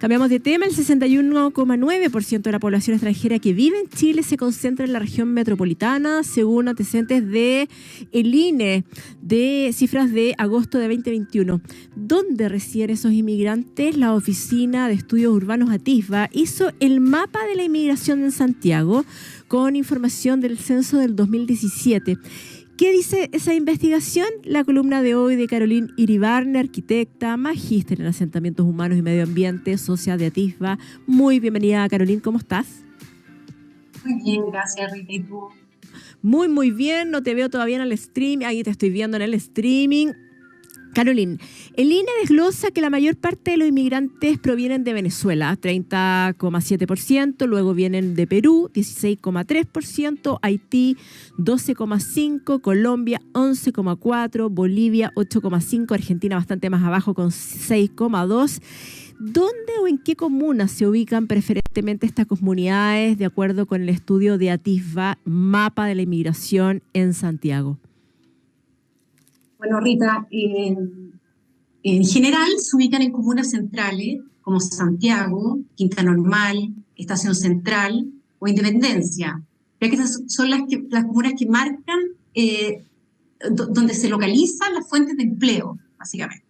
Cambiamos de tema. El 61,9% de la población extranjera que vive en Chile se concentra en la región metropolitana, según antecedentes de el INE, de cifras de agosto de 2021. ¿Dónde residen esos inmigrantes? La Oficina de Estudios Urbanos ATISBA hizo el mapa de la inmigración en Santiago con información del censo del 2017. ¿Qué dice esa investigación? La columna de hoy de Caroline Iribarne, arquitecta, magíster en asentamientos humanos y medio ambiente, socia de ATISBA. Muy bienvenida, Caroline, ¿cómo estás? Muy bien, gracias, Rita. ¿Y tú? Muy bien, no te veo todavía en el streaming, ahí te estoy viendo en el streaming. Caroline, el INE desglosa que la mayor parte de los inmigrantes provienen de Venezuela, 30,7%, luego vienen de Perú, 16,3%, Haití, 12,5%, Colombia, 11,4%, Bolivia, 8,5%, Argentina bastante más abajo con 6,2%. ¿Dónde o en qué comunas se ubican preferentemente estas comunidades de acuerdo con el estudio de ATISBA, Mapa de la Inmigración en Santiago? Bueno, Rita, en general se ubican en comunas centrales como Santiago, Quinta Normal, Estación Central o Independencia, ya que esas son las comunas que marcan donde se localizan las fuentes de empleo, básicamente.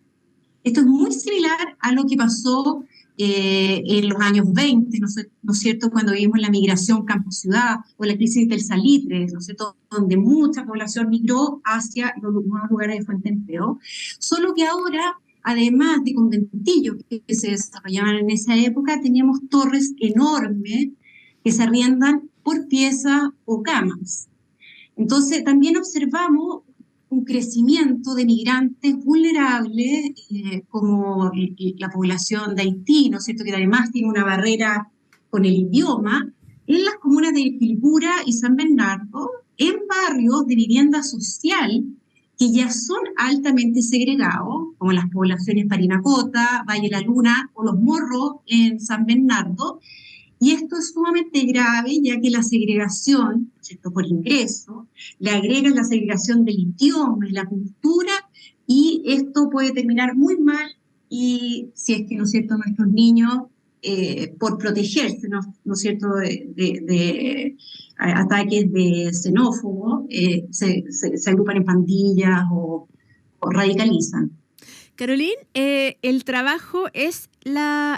Esto es muy similar a lo que pasó en los años 20, ¿no es cierto?, cuando vimos la migración campo-ciudad o la crisis del salitre, ¿no es cierto?, donde mucha población migró hacia los nuevos lugares de fuente de empleo. Solo que ahora, además de conventillos que se desarrollaban en esa época, teníamos torres enormes que se arriendan por pieza o camas. Entonces, también observamos un crecimiento de migrantes vulnerables, como la población de Haití, ¿no es cierto?, que además tiene una barrera con el idioma, en las comunas de Quilicura y San Bernardo, en barrios de vivienda social que ya son altamente segregados, como las poblaciones Parinacota, Valle La Luna o Los Morros en San Bernardo. Y esto es sumamente grave, ya que la segregación, ¿cierto?, por ingreso, le agregan la segregación del idioma y la cultura, y esto puede terminar muy mal, y si es que, ¿no es cierto?, nuestros niños, por protegerse, ¿no es cierto?, de ataques de xenófobos, se agrupan en pandillas o radicalizan. Caroline, ¿el trabajo es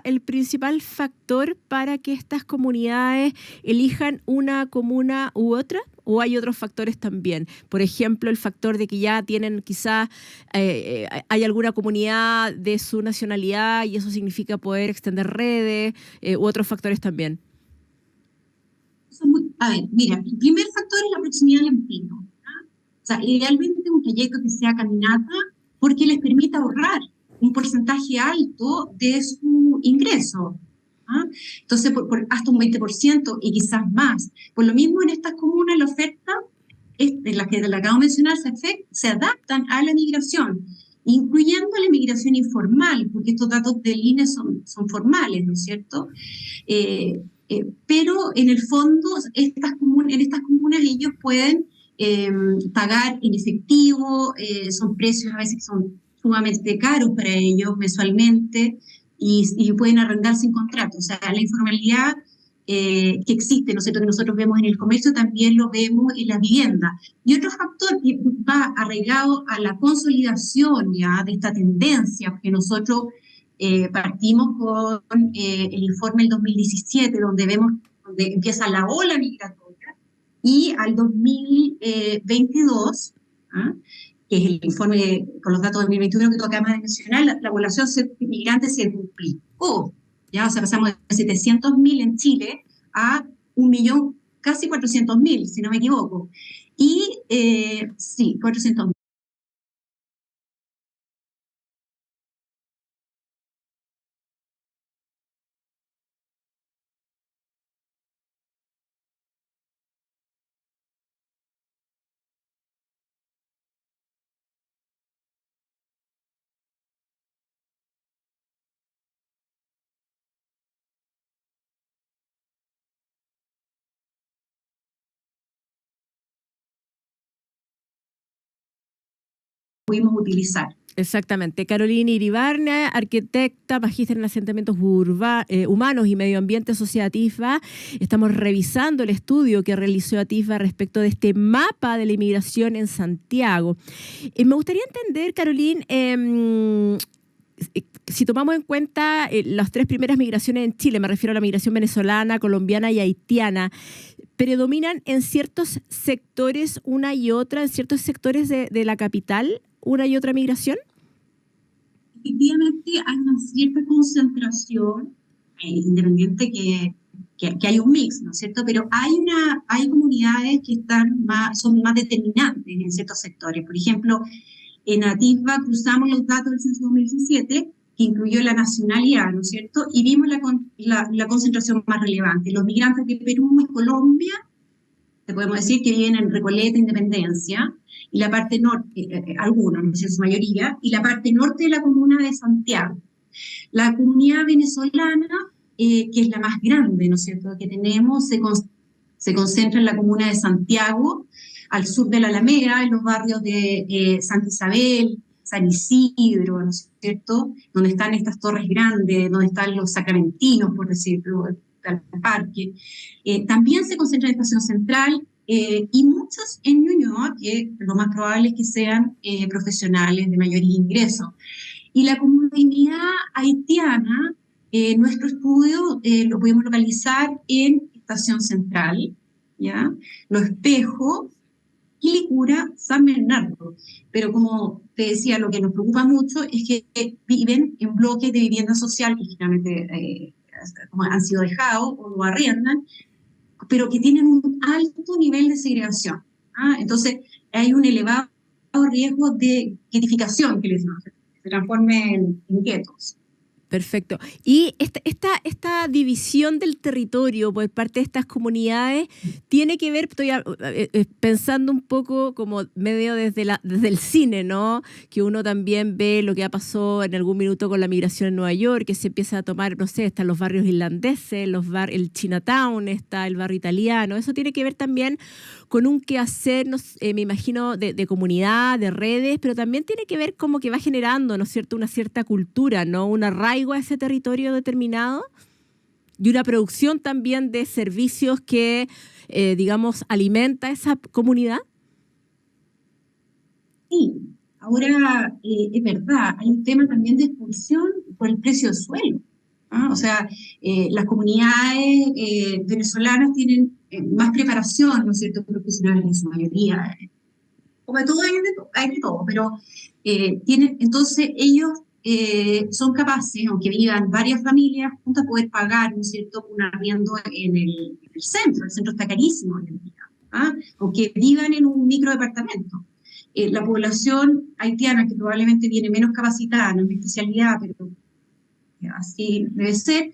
el principal factor para que estas comunidades elijan una comuna u otra? ¿O hay otros factores también? Por ejemplo, el factor de que ya tienen quizás, hay alguna comunidad de su nacionalidad y eso significa poder extender redes, u otros factores también. A ver, mira, el primer factor es la proximidad al empleo, ¿no? O sea, idealmente un trayecto que sea caminata porque les permite ahorrar un porcentaje alto de su ingreso. ¿Ah? Entonces, hasta un 20% y quizás más. Por lo mismo, en estas comunas la oferta, en las que la acabo de mencionar, se adaptan a la migración, incluyendo la migración informal, porque estos datos del INE son formales, ¿no es cierto? Pero en el fondo, en estas comunas ellos pueden pagar en efectivo, son precios a veces que son sumamente caros para ellos mensualmente, y pueden arrendar sin contrato. O sea, la informalidad que existe, ¿no es cierto?, que nosotros vemos en el comercio, también lo vemos en la vivienda. Y otro factor que va arraigado a la consolidación ya de esta tendencia, porque nosotros partimos con el informe del 2017, donde empieza la ola migratoria, y al 2022, ¿ah?, que es el informe con los datos de 2021 que tú acabas de mencionar, la población migrante se duplicó, ¿ya? O sea, pasamos de 700.000 en Chile a 1.000.000, casi 400.000, si no me equivoco. Y sí, 400.000. Pudimos utilizar. Exactamente. Carolina Iribarne, arquitecta, magíster en asentamientos humanos y medio ambiente asociativa. Estamos revisando el estudio que realizó Atisba respecto de este mapa de la inmigración en Santiago. Me gustaría entender, Carolina, si tomamos en cuenta las tres primeras migraciones en Chile, me refiero a la migración venezolana, colombiana y haitiana, ¿predominan en ciertos sectores una y otra, en ciertos sectores de la capital, una y otra migración? Efectivamente, hay una cierta concentración, independiente que hay un mix, ¿no es cierto? Pero hay comunidades que son más determinantes en ciertos sectores. Por ejemplo, en Atisba cruzamos los datos del censo 2017, que incluyó la nacionalidad, ¿no es cierto? Y vimos la concentración más relevante. Los migrantes de Perú y Colombia, te podemos decir que viven en Recoleta, Independencia, y la parte norte, algunos, no sé, su mayoría, y la parte norte de la comuna de Santiago. La comunidad venezolana, que es la más grande, ¿no es cierto?, que tenemos, se concentra en la comuna de Santiago, al sur de la Alameda, en los barrios de Santa Isabel, San Isidro, ¿no es cierto?, donde están estas torres grandes, donde están los sacramentinos, por decirlo, el parque. También se concentra en la estación central, y muchos en Ñuñoa, que lo más probable es que sean profesionales de mayor ingreso. Y la comunidad haitiana, nuestro estudio lo pudimos localizar en Estación Central, ¿ya? Los Espejos, Quilicura, San Bernardo. Pero como te decía, lo que nos preocupa mucho es que viven en bloques de vivienda social que finalmente han sido dejados o lo arriendan, pero que tienen un alto nivel de segregación. Entonces, hay un elevado riesgo de ghettificación, que se transformen en guetos. Perfecto. Y esta división del territorio por parte de estas comunidades tiene que ver, estoy pensando un poco como medio desde el cine, ¿no? Que uno también ve lo que ha pasado en algún minuto con la migración en Nueva York, que se empieza a tomar, no sé, están los barrios irlandeses, el Chinatown, está el barrio italiano. Eso tiene que ver también con un quehacer, me imagino, de comunidad, de redes, pero también tiene que ver como que va generando, ¿no es cierto?, una cierta cultura, ¿no? Un arraigo a ese territorio determinado y una producción también de servicios que, digamos, alimenta esa comunidad. Sí, ahora es verdad, hay un tema también de expulsión por el precio del suelo. O sea, las comunidades venezolanas tienen más preparación, ¿no es cierto?, profesional en su mayoría. Como de todo, hay de todo, pero entonces ellos son capaces, aunque vivan varias familias juntas, poder pagar, ¿no es cierto?, un arriendo en el centro. El centro está carísimo hoy en día, aunque vivan en un microdepartamento. La población haitiana, que probablemente viene menos capacitada, no es mi especialidad, pero así debe ser,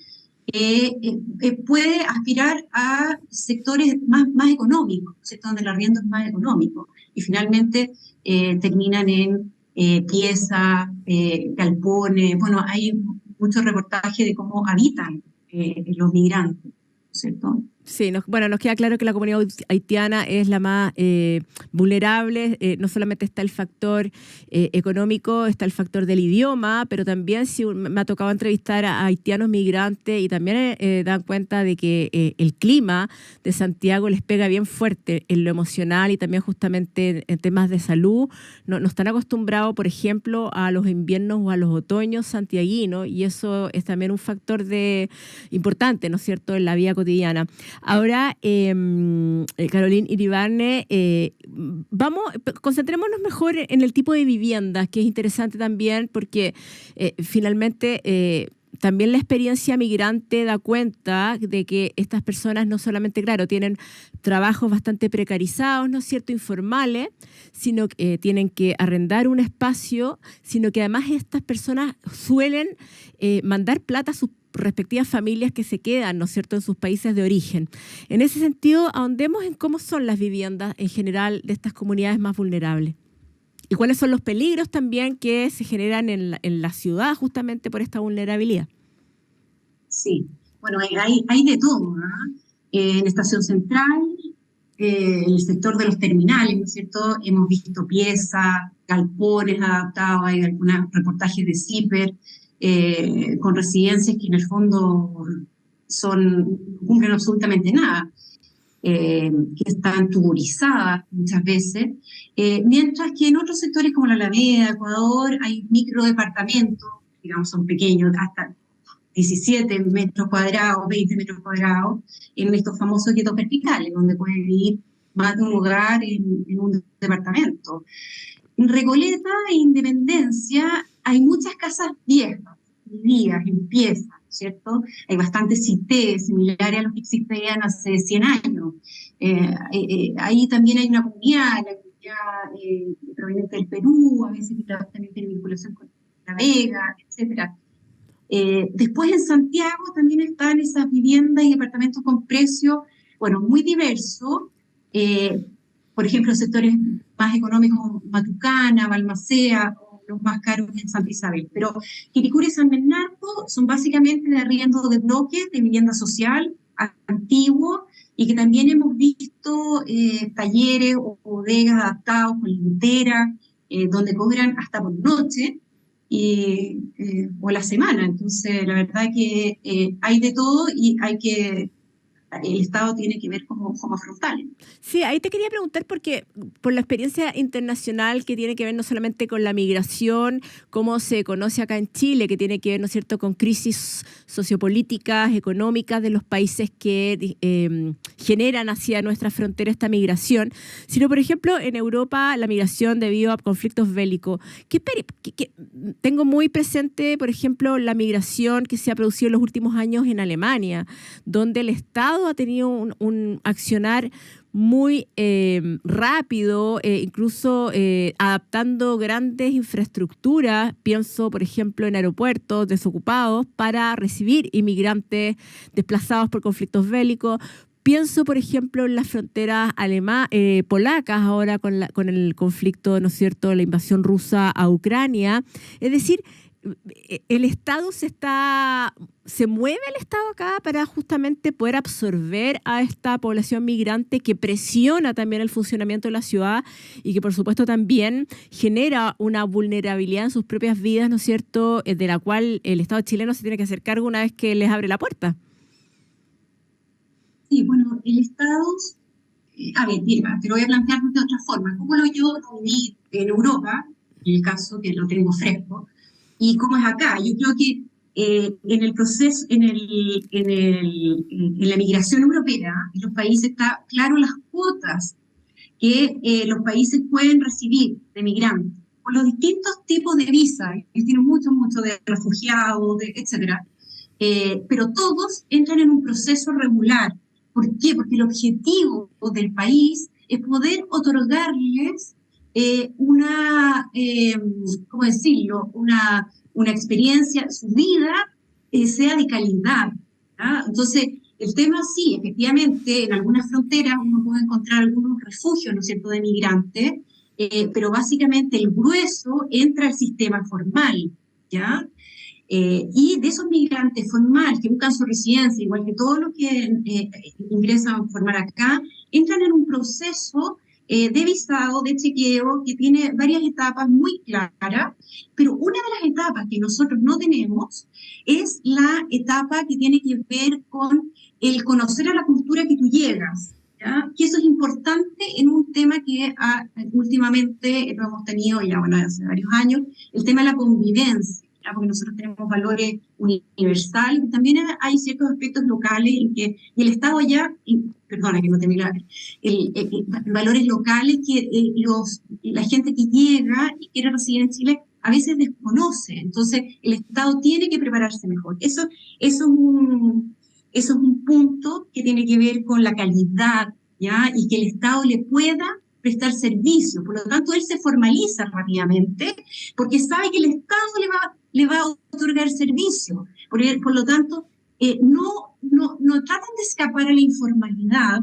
puede aspirar a sectores más económicos, ¿cierto?, donde el arriendo es más económico, y finalmente terminan en piezas, galpones. Bueno, hay muchos reportajes de cómo habitan los migrantes, ¿cierto? Sí, nos queda claro que la comunidad haitiana es la más vulnerable. No solamente está el factor económico, está el factor del idioma, pero también me ha tocado entrevistar a haitianos migrantes y también dan cuenta de que el clima de Santiago les pega bien fuerte en lo emocional y también justamente en temas de salud. No están acostumbrados, por ejemplo, a los inviernos o a los otoños santiaguinos, y eso es también un factor importante, ¿no es cierto?, en la vida cotidiana. Ahora, Carolina Iribarne, concentrémonos mejor en el tipo de viviendas, que es interesante también porque finalmente también la experiencia migrante da cuenta de que estas personas no solamente, claro, tienen trabajos bastante precarizados, ¿no es cierto?, informales, sino que tienen que arrendar un espacio, sino que además estas personas suelen mandar plata a sus respectivas familias que se quedan, ¿no es cierto?, en sus países de origen. En ese sentido, ahondemos en cómo son las viviendas en general de estas comunidades más vulnerables. ¿Y cuáles son los peligros también que se generan en la ciudad justamente por esta vulnerabilidad? Sí, bueno, hay de todo, en Estación Central, en el sector de los terminales, ¿no es cierto?, hemos visto piezas, galpones adaptados, hay algunos reportajes de CIPER, con residencias que en el fondo no cumplen absolutamente nada, que están tuburizadas muchas veces, mientras que en otros sectores como la Alameda, Ecuador, hay microdepartamentos, digamos, son pequeños, hasta 17 metros cuadrados, 20 metros cuadrados, en estos famosos guetos verticales, donde puede vivir más de un hogar en un departamento. En Recoleta e Independencia hay muchas casas viejas, en piezas, ¿cierto? Hay bastantes CITES similares a los que existían hace 100 años. Ahí también hay una comunidad, la comunidad proveniente del Perú, a veces también tiene vinculación con La Vega, etcétera. Después en Santiago también están esas viviendas y departamentos con precios, bueno, muy diversos. Por ejemplo, sectores más económicos, Matucana, Balmaceda, o los más caros en Santa Isabel. Pero Quilicura y San Bernardo son básicamente de arriendo de bloques, de vivienda social, antiguo, y que también hemos visto talleres o bodegas adaptados con lintera, donde cobran hasta por noche, o la semana. Entonces, la verdad que hay de todo y el Estado tiene que ver cómo afrontarlo. Sí, ahí te quería preguntar porque por la experiencia internacional que tiene que ver no solamente con la migración, cómo se conoce acá en Chile, que tiene que ver, ¿no es cierto?, con crisis sociopolíticas, económicas de los países que generan hacia nuestra frontera esta migración, sino, por ejemplo, en Europa la migración debido a conflictos bélicos. Tengo muy presente, por ejemplo, la migración que se ha producido en los últimos años en Alemania, donde el Estado ha tenido un accionar muy rápido, incluso adaptando grandes infraestructuras, pienso por ejemplo en aeropuertos desocupados para recibir inmigrantes desplazados por conflictos bélicos. Pienso, por ejemplo, en las fronteras polacas ahora con el conflicto, ¿no es cierto?, la invasión rusa a Ucrania. Es decir, el Estado se mueve el Estado acá para justamente poder absorber a esta población migrante que presiona también el funcionamiento de la ciudad y que por supuesto también genera una vulnerabilidad en sus propias vidas, ¿no es cierto?, de la cual el Estado chileno se tiene que hacer cargo una vez que les abre la puerta. Sí, bueno, el Estado, a ver, mira, te lo voy a plantear de otra forma. ¿Cómo yo lo viví en Europa, en el caso que lo tengo fresco, y cómo es acá? Yo creo que en el proceso, en la migración europea, en los países está claro las cuotas que los países pueden recibir de migrantes, por los distintos tipos de visas, que tienen mucho de refugiados, etcétera, pero todos entran en un proceso regular. ¿Por qué? Porque el objetivo del país es poder otorgarles ¿cómo decirlo?, una experiencia, su vida sea de calidad, ¿ya? Entonces, el tema sí, efectivamente, en algunas fronteras uno puede encontrar algunos refugios, ¿no es cierto?, de migrantes, pero básicamente el grueso entra al sistema formal, ¿ya? Y de esos migrantes formales que buscan su residencia, igual que todos los que ingresan a formar acá, entran en un proceso de visado, de chequeo, que tiene varias etapas muy claras, pero una de las etapas que nosotros no tenemos es la etapa que tiene que ver con el conocer a la cultura que tú llegas, ¿ya? Que eso es importante en un tema que últimamente lo hemos tenido ya, bueno, hace varios años, el tema de la convivencia, ¿ya? Porque nosotros tenemos valores universales, pero también hay ciertos aspectos locales en que y el Estado ya, perdona que no termine, valores locales que la gente que llega y quiere residir en Chile a veces desconoce. Entonces, el Estado tiene que prepararse mejor. Eso es un punto que tiene que ver con la calidad, ¿ya? Y que el Estado le pueda prestar servicio. Por lo tanto, él se formaliza rápidamente porque sabe que el Estado le va a otorgar servicio. Por lo tanto, no tratan de escapar a la informalidad,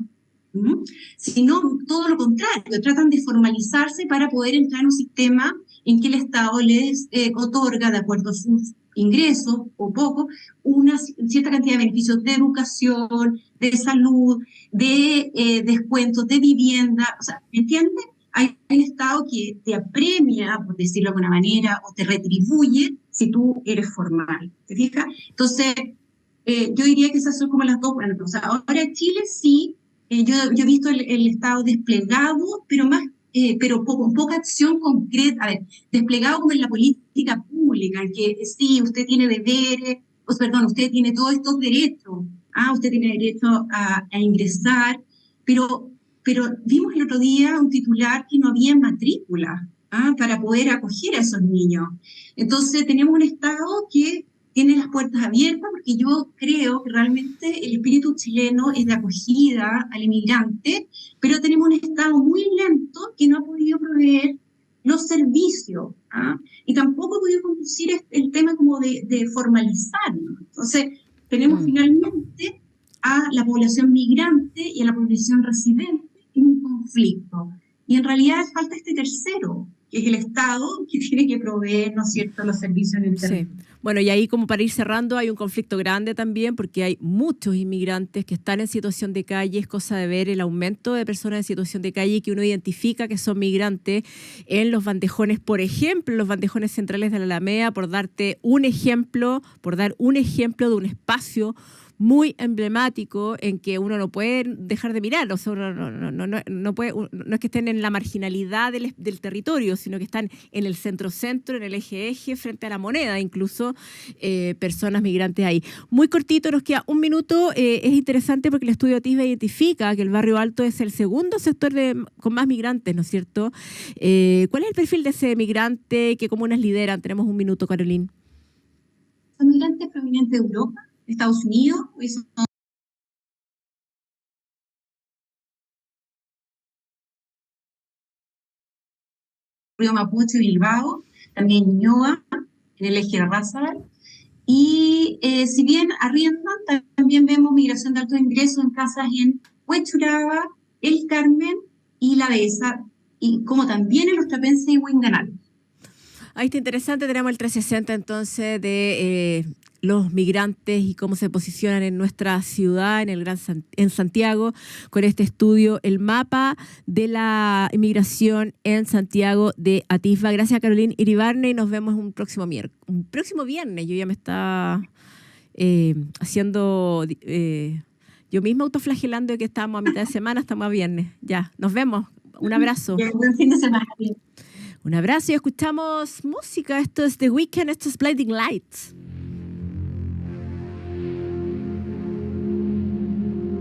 sino todo lo contrario, tratan de formalizarse para poder entrar en un sistema en que el Estado les otorga, de acuerdo a sus ingresos o poco, una cierta cantidad de beneficios de educación, de salud, de descuentos de vivienda, o sea, ¿me entiendes? hay un Estado que te apremia, por decirlo de alguna manera, o te retribuye si tú eres formal. ¿Te fijas? Entonces, yo diría que esas son como las dos. Bueno, o sea, ahora en Chile sí, yo he visto el Estado desplegado, pero más, con poca acción concreta. A ver, desplegado como en la política pública, en que sí, usted tiene deberes, perdón, usted tiene todos estos derechos. Usted tiene derecho a ingresar, pero vimos el otro día un titular que no había matrícula para poder acoger a esos niños. Entonces tenemos un Estado que tiene las puertas abiertas, porque yo creo que realmente el espíritu chileno es de acogida al inmigrante, pero tenemos un Estado muy lento que no ha podido proveer los servicios, y tampoco ha podido conducir el tema como de formalizarlo. Entonces, tenemos finalmente a la población migrante y a la población residente en un conflicto. Y en realidad falta este tercero, que es el Estado, que tiene que proveer, ¿no es cierto?, los servicios en el territorio. Sí. Bueno, y ahí como para ir cerrando, hay un conflicto grande también porque hay muchos inmigrantes que están en situación de calle. Es cosa de ver el aumento de personas en situación de calle que uno identifica que son migrantes en los bandejones, por ejemplo, los bandejones centrales de la Alameda, por dar un ejemplo de un espacio muy emblemático en que uno no puede dejar de mirar. O sea, no es que estén en la marginalidad del territorio, sino que están en el centro-centro, en el eje-eje, frente a la Moneda, incluso personas migrantes ahí. Muy cortito, nos queda un minuto. Es interesante porque el estudio Atisba identifica que el Barrio Alto es el segundo sector con más migrantes, ¿no es cierto? ¿Cuál es el perfil de ese migrante? ¿Qué comunas lideran? Tenemos un minuto, Carolina. Son migrantes provenientes de Europa, Estados Unidos, Río Mapuche, Bilbao, también Ñuñoa, en el eje de Razabal. Y si bien arriendan, también vemos migración de alto ingreso en casas en Huechuraba, El Carmen y La Dehesa, y como también en Los Trapenses y Huinganal. Ahí está interesante, tenemos el 360 entonces de los migrantes y cómo se posicionan en nuestra ciudad, en Santiago, con este estudio, el mapa de la inmigración en Santiago de Atisba. Gracias, Carolina Iribarne, y nos vemos un próximo viernes. Yo ya me estaba haciendo... yo misma autoflagelando de que estábamos a mitad de semana, estamos a viernes. Ya, nos vemos. Un abrazo. Buen fin de semana. Un abrazo y escuchamos música. Esto es The Weeknd, esto es Blinding Lights.